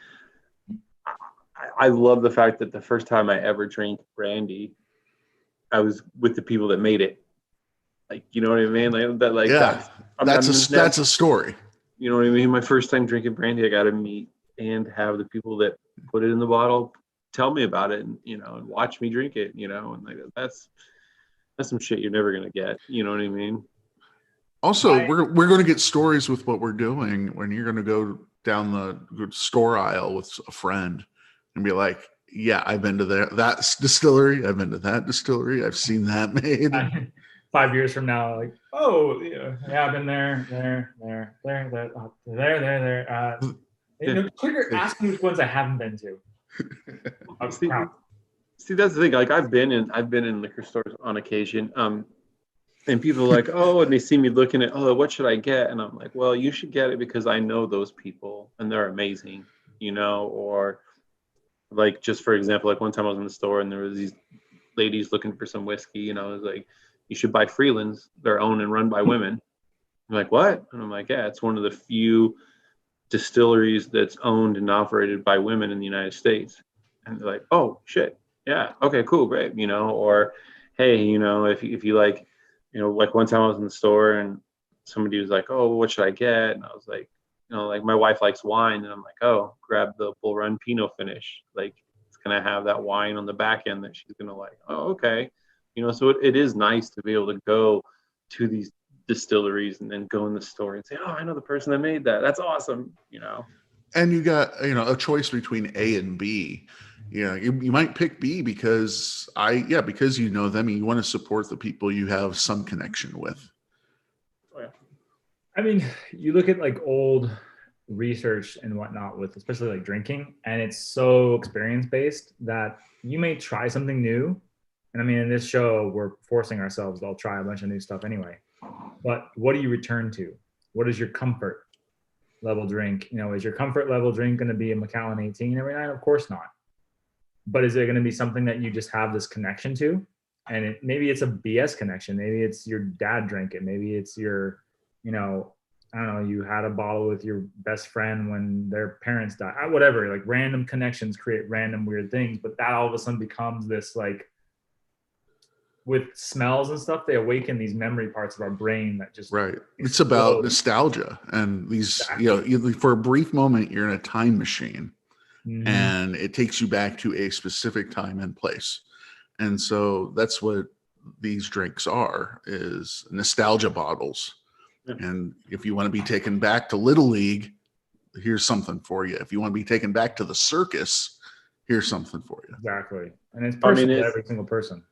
I love the fact that the first time I ever drank brandy, I was with the people that made it. Like, you know what I mean? Like that. Like, yeah, that's a story. You know what I mean? My first time drinking brandy, I got to meet and have the people that put it in the bottle tell me about it, and you know, and watch me drink it. You know, and like that's some shit you're never gonna get. You know what I mean? Also, we're going to get stories with what we're doing when you're going to go down the store aisle with a friend and be like, yeah, I've been to that distillery. I've been to that distillery. I've seen that made. 5 years from now, like, oh, yeah, I've been there. Quicker, ask me which ones I haven't been to. See, that's the thing. Like I've been in liquor stores on occasion. And people are like, oh, and they see me looking at, oh, what should I get? And I'm like, well, you should get it because I know those people and they're amazing, or like, just for example, like one time I was in the store and there was these ladies looking for some whiskey, and I was like, you should buy Freelands. They're owned and run by women. I'm like, what? And I'm like, yeah, it's one of the few distilleries that's owned and operated by women in the United States. And they're like, oh, shit. Yeah. Okay, cool. Great. Or, hey, if you like, like one time I was in the store and somebody was like, oh, what should I get? And I was like, like my wife likes wine. And I'm like, oh, grab the Bull Run Pinot finish. Like it's going to have that wine on the back end that she's going to like. Oh, okay. So it is nice to be able to go to these distilleries and then go in the store and say, oh, I know the person that made that. That's awesome. And you got, a choice between A and B. You might pick B because because you know them and you want to support the people you have some connection with. Oh, yeah. I mean, you look at like old research and whatnot with especially like drinking, and it's so experience based that you may try something new. And I mean, in this show, we're forcing ourselves to all try a bunch of new stuff anyway. But what do you return to? What is your comfort level drink? Is your comfort level drink going to be a Macallan 18 every night? Of course not. But is it going to be something that you just have this connection to? And maybe it's a BS connection. Maybe it's your dad drank it. Maybe it's your, I don't know, you had a bottle with your best friend when their parents died. Whatever, like random connections create random weird things. But that all of a sudden becomes this like, with smells and stuff, they awaken these memory parts of our brain that just right. It's about nostalgia and these, exactly. For a brief moment, you're in a time machine. Mm-hmm. And it takes you back to a specific time and place. And so that's what these drinks is nostalgia bottles. Yeah. And if you want to be taken back to Little League, here's something for you. If you want to be taken back to the circus, here's something for you. Exactly. And it's personal to every single person.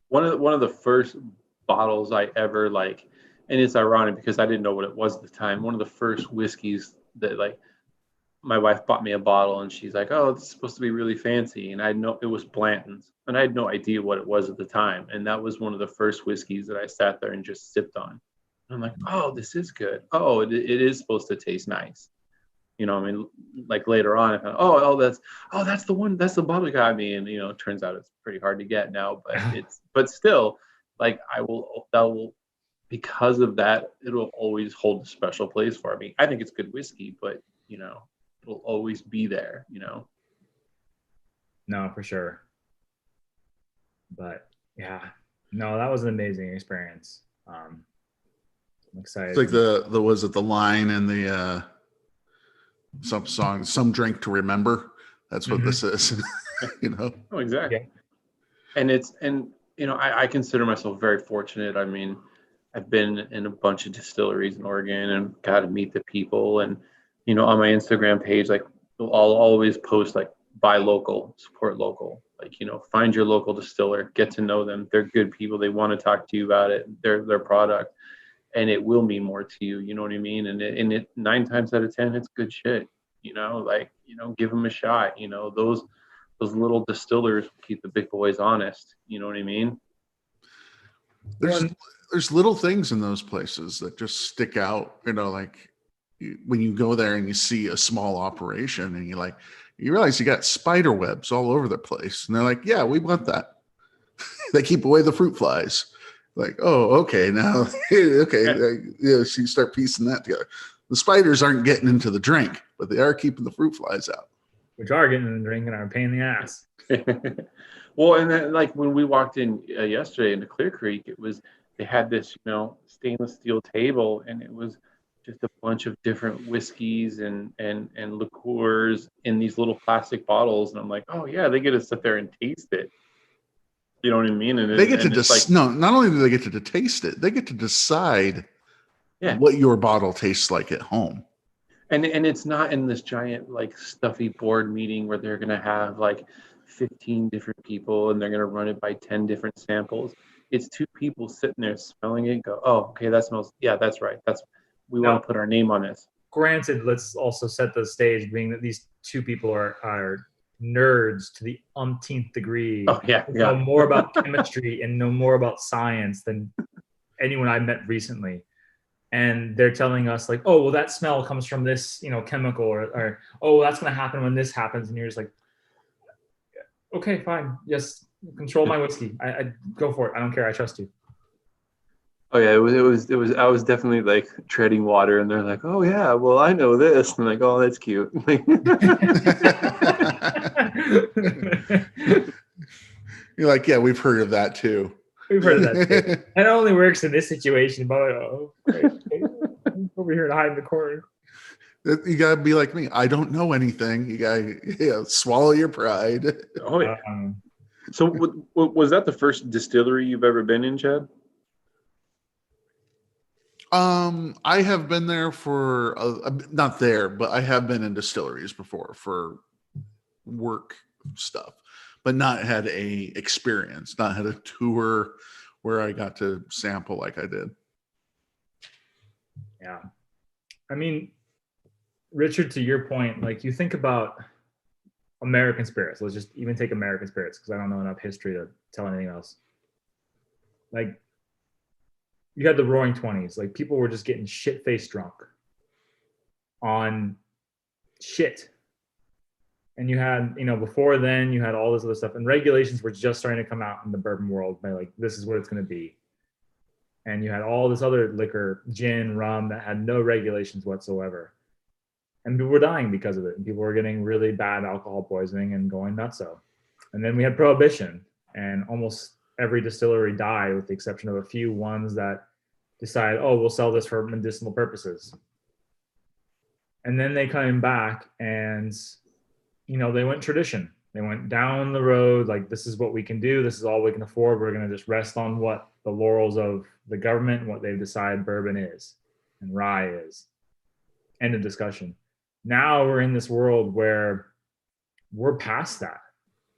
One of the first bottles I ever like, and it's ironic because I didn't know what it was at the time. One of the first whiskeys that like, my wife bought me a bottle and she's like, oh, it's supposed to be really fancy. And I know it was Blanton's and I had no idea what it was at the time. And that was one of the first whiskeys that I sat there and just sipped on. And I'm like, oh, this is good. Oh, it is supposed to taste nice. Like later on, I found, that's the one, that's the bottle got me. And, it turns out it's pretty hard to get now, but still like that will, because of that, it'll always hold a special place for me. I think it's good whiskey, but it'll always be there, No, for sure. But yeah, no, that was an amazing experience. I'm excited. It's like the line in the some song, some drink to remember. That's what this is. Oh, exactly. Yeah. And I consider myself very fortunate. I mean, I've been in a bunch of distilleries in Oregon and got to meet the people. And on my Instagram page, like I'll always post like buy local, support local, like, find your local distiller, get to know them. They're good people. They want to talk to you about it, their product, and it will mean more to you. You know what I mean? And it 9 times out of 10, it's good shit, give them a shot. Those little distillers keep the big boys honest. You know what I mean? There's little things in those places that just stick out, like when you go there and you see a small operation and you realize you got spider webs all over the place. And they're like, yeah, we want that. They keep away the fruit flies. Like, oh, okay. Now, okay. So you start piecing that together. The spiders aren't getting into the drink, but they are keeping the fruit flies out. Which are getting in the drink and are a pain in the ass. Well, and then like when we walked in yesterday into Clear Creek, they had this, stainless steel table, and it was just a bunch of different whiskeys and liqueurs in these little plastic bottles. And I'm like, oh yeah, they get to sit there and taste it. You know what I mean? And they get to not only do they get to taste it, they get to decide what your bottle tastes like at home. And it's not in this giant like stuffy board meeting where they're going to have like 15 different people and they're going to run it by 10 different samples. it's two people sitting there smelling it. Go, oh, okay, that smells. Yeah, that's right. We Now, want to put our name on this. granted, let's also set the stage, being that these two people are nerds to the umpteenth degree. Oh yeah, Know more about chemistry and know more about science than anyone I met recently. And they're telling us like, oh, well, that smell comes from this, chemical, or oh, that's going to happen when this happens. And you're just like, okay, fine. Yes. Control my whiskey. I go for it. I don't care. I trust you. Oh yeah, it was. I was definitely like treading water, and they're like, "Oh yeah, well I know this." And I'm like, "Oh, that's cute." You're like, yeah, we've heard of that too. We've heard of that too. It only works in this situation, but over here to hide in the corner. You gotta be like me. I don't know anything. You gotta swallow your pride. Oh yeah. So was that the first distillery you've ever been in, Chad? I have been there for not there, but I have been in distilleries before for work stuff, but not had a experience, not had a tour where I got to sample like I did. Yeah. I mean, Richard, to your point, like you think about American spirits. Let's just even take American spirits because I don't know enough history to tell anything else. Like, you had the Roaring 20s. Like, people were just getting shit-faced drunk on shit. And you had, before then, you had all this other stuff. And regulations were just starting to come out in the bourbon world by like, this is what it's going to be. And you had all this other liquor, gin, rum, that had no regulations whatsoever. And people were dying because of it. And people were getting really bad alcohol poisoning and going nutso. And then we had Prohibition. And almost every distillery died with the exception of a few ones that decide, oh, we'll sell this for medicinal purposes. And then they came back and, they went tradition. They went down the road, like, this is what we can do. This is all we can afford. We're going to just rest on what the laurels of the government and what they've decided bourbon is and rye is. End of discussion. Now we're in this world where we're past that.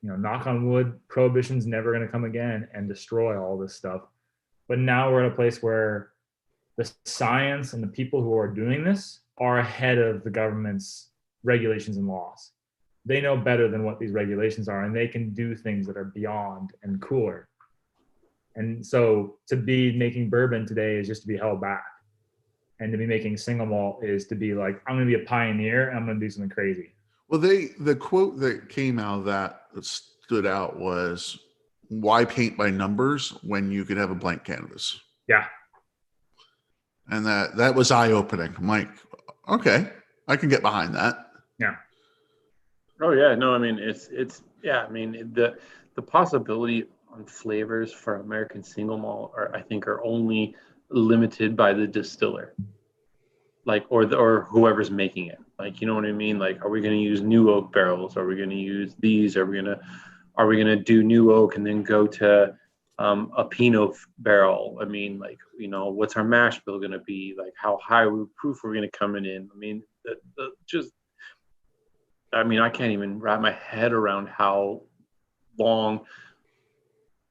Knock on wood, Prohibition's never going to come again and destroy all this stuff. But now we're at a place where the science and the people who are doing this are ahead of the government's regulations and laws. They know better than what these regulations are, and they can do things that are beyond and cooler. And so to be making bourbon today is just to be held back. And to be making single malt is to be like, I'm going to be a pioneer and I'm going to do something crazy. Well, the quote that came out of that stood out was, why paint by numbers when you could have a blank canvas? Yeah. And that was eye-opening. I'm like, okay, I can get behind that. Yeah. Oh yeah, no, I mean it's yeah, I mean the possibility on flavors for American single malt I think are only limited by the distiller. Like or whoever's making it. Like, you know what I mean? Like, are we going to use new oak barrels? Are we going to use these? Are we going to do new oak and then go to a Pinot barrel? I mean, like, what's our mash bill going to be? Like, how high proof are we going to come in? I mean, I can't even wrap my head around how long,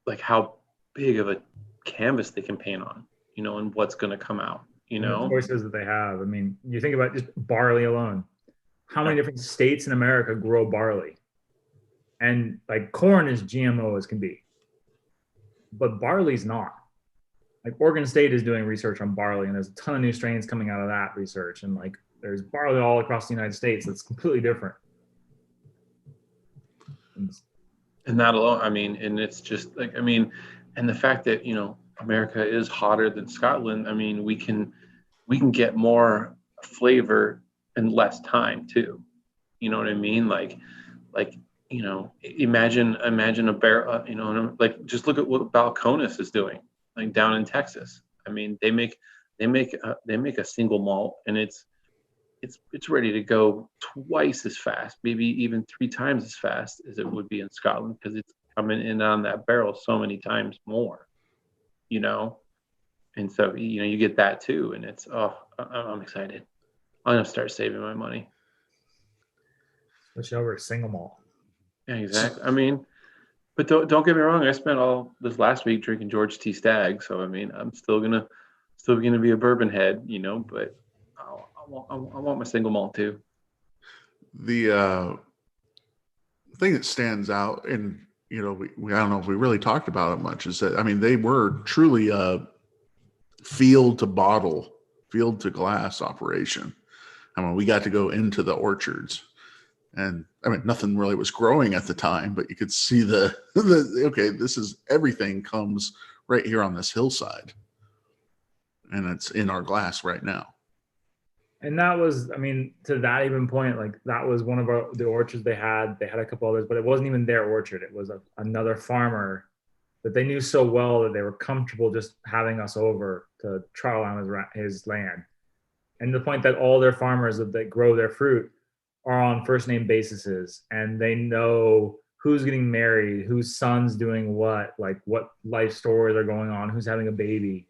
like how big of a canvas they can paint on, and what's going to come out, The choices that they have. I mean, you think about just barley alone. How many different states in America grow barley? And like corn is GMO as can be, but barley's not. Like Oregon State is doing research on barley, and there's a ton of new strains coming out of that research. And like there's barley all across the United States that's completely different. And that alone, I mean, and it's just like, I mean, and the fact that, America is hotter than Scotland. I mean, we can get more flavor in less time too. You know what I mean? Like, imagine a barrel, like just look at what Balcones is doing, like down in Texas. I mean, they make a single malt, and it's ready to go twice as fast, maybe even 3 times as fast as it would be in Scotland, because it's coming in on that barrel so many times more, and so you get that too, and it's I'm excited. I'm gonna start saving my money. Switch over to single malt. Yeah, exactly. I mean, But don't get me wrong. I spent all this last week drinking George T. Stagg, so I mean, I'm still gonna be a bourbon head, But I want my single malt too. The thing that stands out, and we I don't know if we really talked about it much, is that I mean they were truly a field to bottle, field to glass operation. I mean, we got to go into the orchards, and I mean nothing really was growing at the time, but you could see the okay, this is everything comes right here on this hillside, and it's in our glass right now. And that was, I mean, to that even point, like that was one of the orchards they had. They had a couple others, but it wasn't even their orchard. It was another farmer that they knew so well that they were comfortable just having us over to trial on his land. And the point that all their farmers that grow their fruit are on first name bases, and they know who's getting married, whose son's doing what, like what life stories are going on, who's having a baby.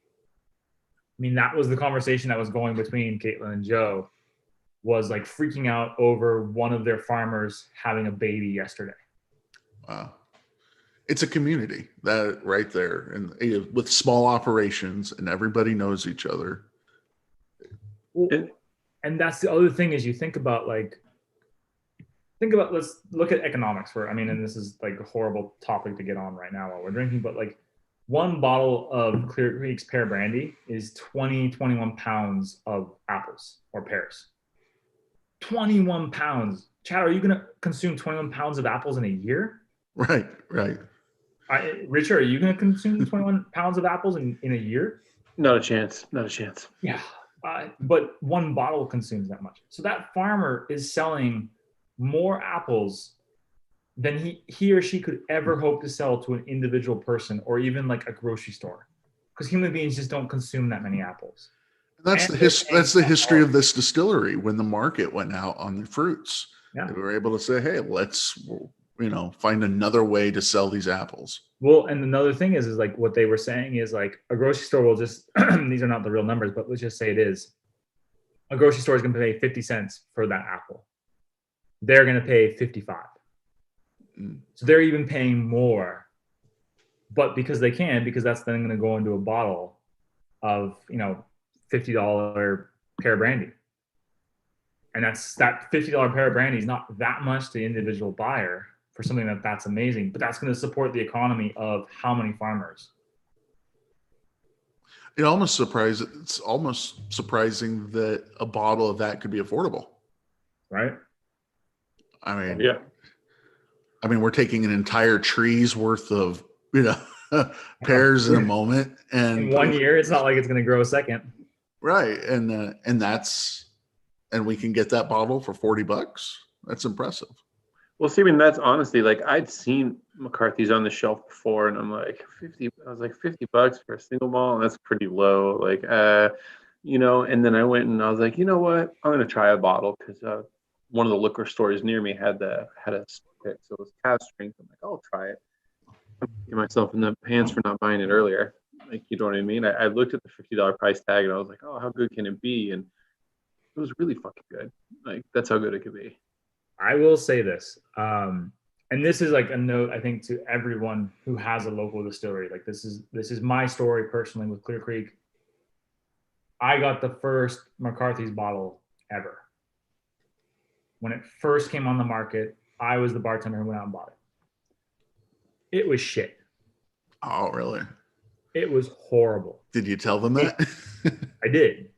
I mean, that was the conversation that was going between Caitlin and Joe, was like freaking out over one of their farmers having a baby yesterday. Wow. It's a community that right there, and with small operations, and everybody knows each other. Well, and that's the other thing is you think about, let's look at economics and this is like a horrible topic to get on right now while we're drinking, but like one bottle of Clear Creek's pear brandy is 21 pounds of apples or pears. 21 pounds. Chad, are you going to consume 21 pounds of apples in a year? Right. Richard, are you going to consume 21 pounds of apples in a year? Not a chance. Yeah. But one bottle consumes that much. So that farmer is selling more apples than he or she could ever hope to sell to an individual person or even like a grocery store, because human beings just don't consume that many apples. That's the history of this distillery. When the market went out on the fruits, they were able to say, hey, let's find another way to sell these apples. Well, and another thing is like what they were saying is like a grocery store will just these are not the real numbers, but let's just say it is. A grocery store is going to pay 50 cents for that apple. They're going to pay 55. So they're even paying more, but because that's then going to go into a bottle of, $50 pear brandy. And that $50 pear brandy is not that much to the individual buyer for something that's amazing, but that's going to support the economy of how many farmers. It's almost surprising that a bottle of that could be affordable. Right. I mean, yeah. I mean, we're taking an entire tree's worth of, pears in a moment, and in 1 year, it's not like it's going to grow a second. Right. And we can get that bottle for $40. That's impressive. Well, see, I mean, that's honestly, like, I'd seen McCarthy's on the shelf before, and I'm like, $50 for a single malt, and that's pretty low. Like, and then I went and I was like, you know what? I'm going to try a bottle, because one of the liquor stores near me had a pick, so it was cask strength. I'm like, I'll try it. I'm kicking myself in the pants for not buying it earlier. Like, you know what I mean? I looked at the $50 price tag, and I was like, oh, how good can it be? And it was really fucking good. Like, that's how good it could be. I will say this, and this is like a note, I think, to everyone who has a local distillery. Like, this is my story personally with Clear Creek. I got the first McCarthy's bottle ever. When it first came on the market, I was the bartender who went out and bought it. It was shit. Oh, really? It was horrible. Did you tell them that? I did.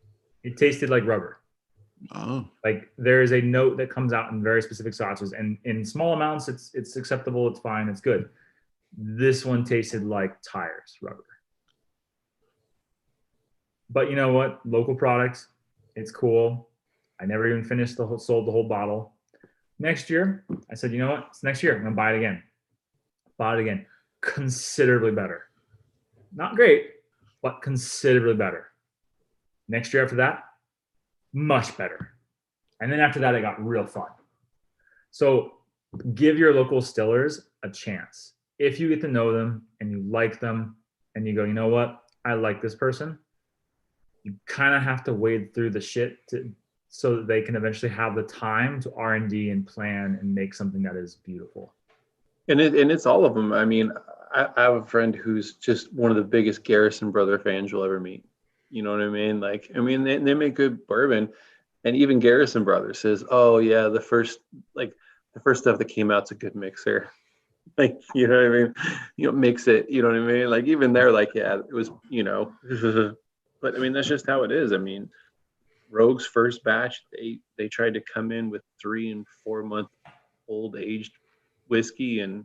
It tasted like rubber. Oh. Like, there is a note that comes out in very specific sauces, and in small amounts, it's acceptable, it's fine, it's good. This one tasted like tires, rubber. But you know what? Local products, it's cool. I never even sold the whole bottle. Next year, I said, you know what? It's next year. I'm gonna buy it again. Bought it again. Considerably better. Not great, but considerably better. Next year after that, much better. And then after that, it got real fun. So give your local distillers a chance. If you get to know them and you like them and you go, you know what? I like this person. You kind of have to wade through the shit so that they can eventually have the time to R&D and plan and make something that is beautiful. And it's all of them. I mean, I have a friend who's just one of the biggest Garrison brother fans you'll ever meet. You know what I mean? Like, I mean, they make good bourbon, and even Garrison Brothers says, "Oh yeah, the first stuff that came out's a good mixer." Like, you know what I mean? You know, mix it. You know what I mean? Like, even they're like, "Yeah, it was," you know. But I mean, that's just how it is. I mean, Rogue's first batch, they tried to come in with 3 and 4 month old aged whiskey, and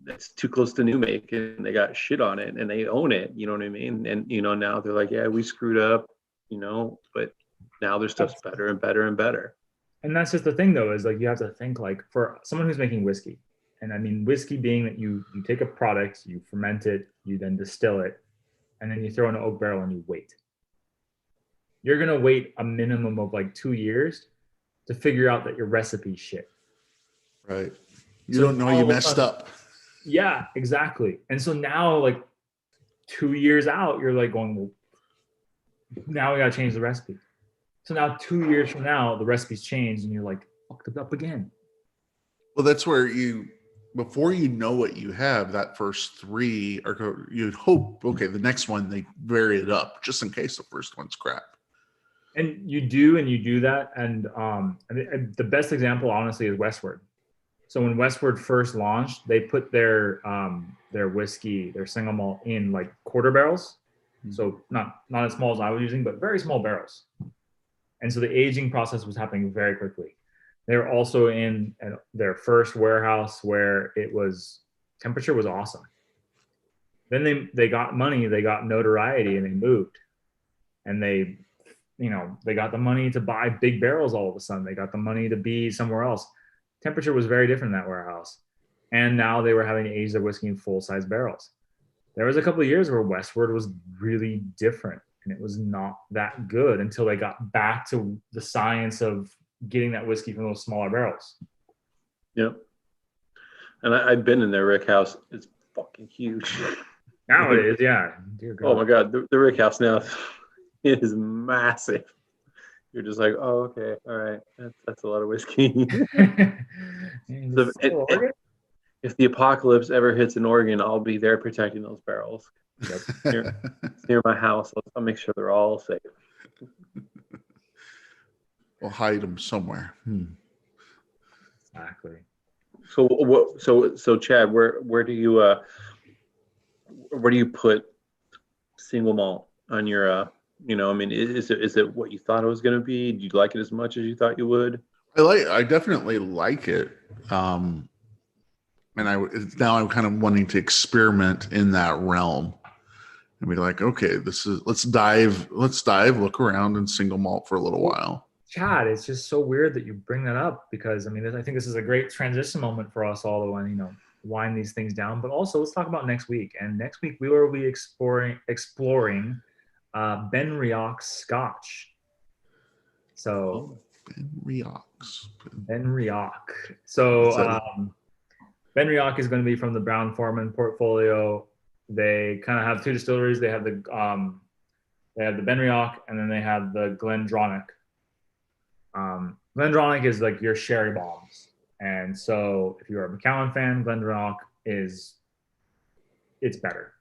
that's too close to new make, and they got shit on it, and they own it. You know what I mean? And you know, now they're like, yeah, we screwed up, you know, but now their stuff's better and better and better. And that's just the thing, though, is like you have to think like for someone who's making whiskey, and I mean whiskey being that you take a product, you ferment it, you then distill it, and then you throw in an oak barrel and you wait. You're gonna wait a minimum of like 2 years to figure out that your recipe's shit. Right. You So don't know all you of a messed sudden- up. Yeah, exactly. And so now, like 2 years out, you're like going, well, now we gotta change the recipe. So now 2 years from now, the recipe's changed, and you're like, fucked it up again. Well, that's where before you know what you have, that first three are, you'd hope, okay, the next one, they vary it up just in case the first one's crap. And you do that. And I mean, the best example, honestly, is Westward. So when Westward first launched, they put their whiskey, their single malt, in like quarter barrels. So not as small as I was using, but very small barrels. And so the aging process was happening very quickly. They were also in their first warehouse where temperature was awesome. Then they got money, they got notoriety, and they moved. And they got the money to buy big barrels all of a sudden. They got the money to be somewhere else. Temperature was very different in that warehouse. And now they were having to age their whiskey in full-size barrels. There was a couple of years where Westward was really different, and it was not that good until they got back to the science of getting that whiskey from those smaller barrels. Yep. And I've been in their rick house. It's fucking huge. Now it is, yeah. Dear God. Oh my God, the rick house now is massive. You're just like, oh, okay, all right, that's a lot of whiskey. So, if the apocalypse ever hits in Oregon, I'll be there protecting those barrels. It's near my house. I'll make sure they're all safe. We'll hide them somewhere. Exactly. So Chad, where do you put single malt on your you know, I mean, is it what you thought it was going to be? Do you like it as much as you thought you would? I definitely like it. And now I'm kind of wanting to experiment in that realm and be like, okay, let's dive, look around and single malt for a little while. Chad, it's just so weird that you bring that up, because I mean, I think this is a great transition moment for us all to wind these things down. But also, let's talk about next week. And next week we will be exploring Benriach Scotch. So Benriach. So Benriach is going to be from the Brown-Forman portfolio. They kind of have two distilleries. They have the Benriach, and then they have the GlenDronach. GlenDronach is like your sherry bombs. And so if you're a Macallan fan, GlenDronach it's better.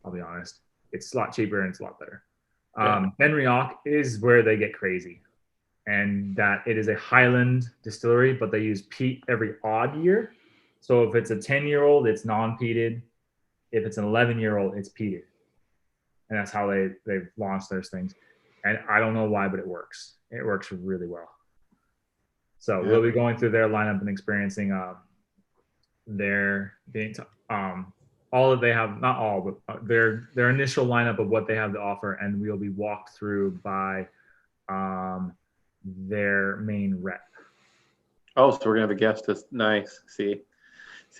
I'll be honest. It's a lot cheaper and it's a lot better. Benriach is where they get crazy. And that it is a Highland distillery, but they use peat every odd year. So if it's a 10-year-old, it's non-peated. If it's an 11-year-old, it's peated. And that's how they've launched those things. And I don't know why, but it works. It works really well. So we'll be going through their lineup and experiencing all that they have, not all, but their initial lineup of what they have to offer, and we'll be walked through by their main rep. Oh, so we're gonna have a guest. That's nice. See,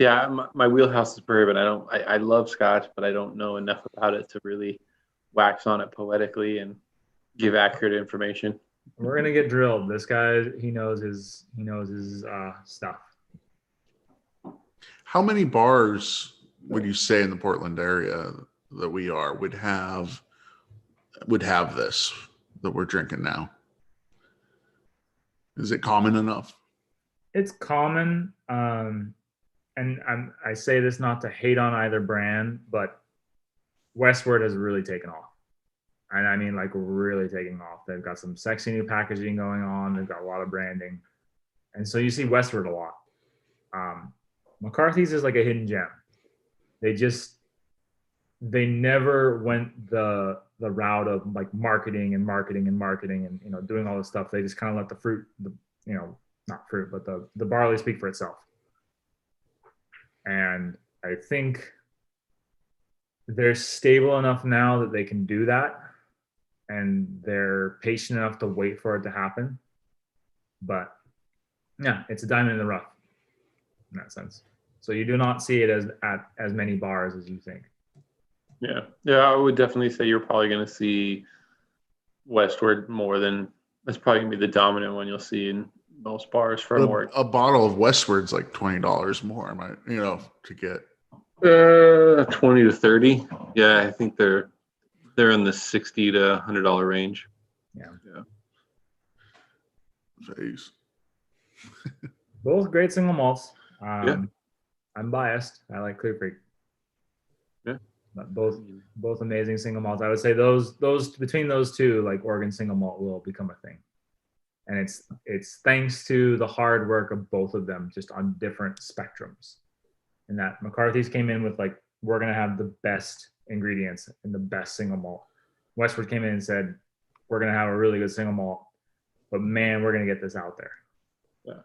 my wheelhouse is bourbon. I love Scotch, but I don't know enough about it to really wax on it poetically and give accurate information. We're gonna get drilled. This guy, he knows his stuff. How many bars would you say in the Portland area that we are would have this that we're drinking now? Is it common enough? It's common. and I say this not to hate on either brand, but Westward has really taken off. And I mean, like, really taking off. They've got some sexy new packaging going on. They've got a lot of branding. And so you see Westward a lot. McCarthy's is like a hidden gem. They never went the route of like marketing and doing all this stuff. They just kind of let the fruit, not fruit, but the barley speak for itself. And I think they're stable enough now that they can do that, and they're patient enough to wait for it to happen. But yeah, it's a diamond in the rough in that sense. So you do not see it at as many bars as you think. Yeah, I would definitely say you're probably going to see Westward more than, that's probably going to be the dominant one you'll see in most bars for a bottle of Westward's like $20 more, to get. 20 to 30. Yeah, I think they're in the $60 to $100 range. Yeah. Jeez. Both great single malts. Yeah. I'm biased. I like Clear Creek. Yeah. But both amazing single malts. I would say those between those two, like Oregon single malt will become a thing. And it's thanks to the hard work of both of them, just on different spectrums. And that McCarthy's came in with like, we're gonna have the best ingredients and the best single malt. Westward came in and said, we're gonna have a really good single malt, but man, we're gonna get this out there. Yeah.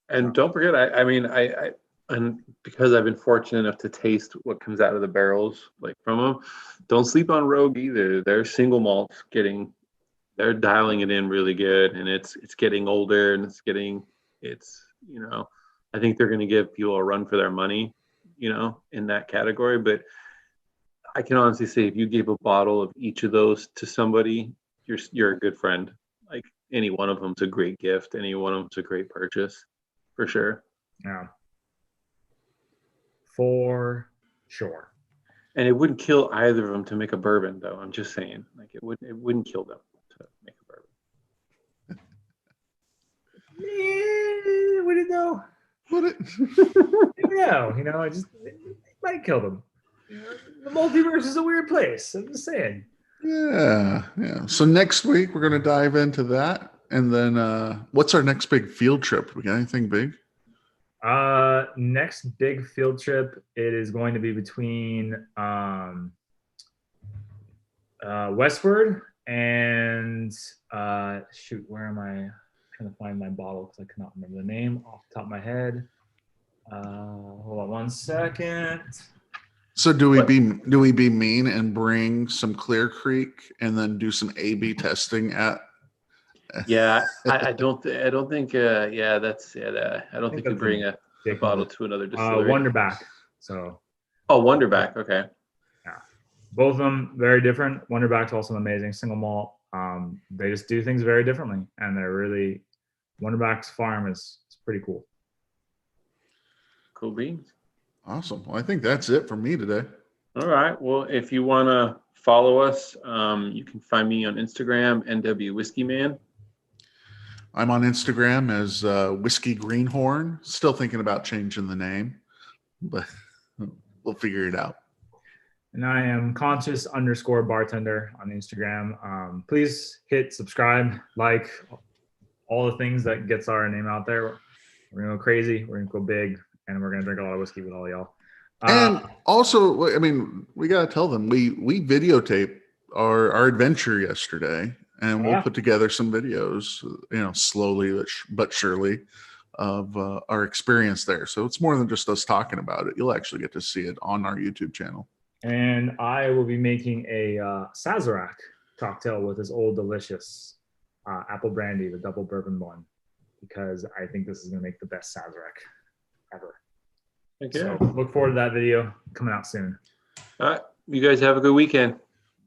And don't forget, I and because I've been fortunate enough to taste what comes out of the barrels, like from them, don't sleep on Rogue either. Their single malts they're dialing it in really good, and it's getting older, and I think they're going to give people a run for their money, in that category. But I can honestly say, if you gave a bottle of each of those to somebody, you're a good friend. Like, any one of them's a great gift. Any one of them's a great purchase, for sure. Yeah. For sure. And it wouldn't kill either of them to make a bourbon, though. I'm just saying, like, it wouldn't kill them to make a bourbon. Would it though? Would it? It might kill them. The multiverse is a weird place. I'm just saying. Yeah. So next week we're going to dive into that, and then what's our next big field trip? We got anything big? Next big field trip, it is going to be between Westward and where am I? I'm trying to find my bottle because I cannot remember the name off the top of my head. Hold on 1 second. So do we be mean and bring some Clear Creek and then do some A/B testing at? Yeah, I don't think. I don't think you bring a bottle to another distillery. Wonderback. So. Oh, Wonderback. Okay. Yeah, both of them very different. Wonderback's also an amazing single malt. They just do things very differently, and they're really Wonderback's farm is pretty cool. Cool beans. Awesome. Well, I think that's it for me today. All right. Well, if you want to follow us, you can find me on Instagram, NW Whiskey Man. I'm on Instagram as Whiskey Greenhorn. Still thinking about changing the name, but we'll figure it out. And I am conscious_bartender on Instagram. Please hit subscribe, like, all the things that gets our name out there. We're going to go crazy. We're going to go big. And we're going to drink a lot of whiskey with all y'all. And also, I mean, we got to tell them we videotaped our adventure yesterday, and we'll put together some videos, slowly but surely, of our experience there. So it's more than just us talking about it. You'll actually get to see it on our YouTube channel. And I will be making a Sazerac cocktail with this Old Delicious apple brandy, the double bourbon one, because I think this is going to make the best Sazerac ever. Okay. So look forward to that video coming out soon. All right. You guys have a good weekend.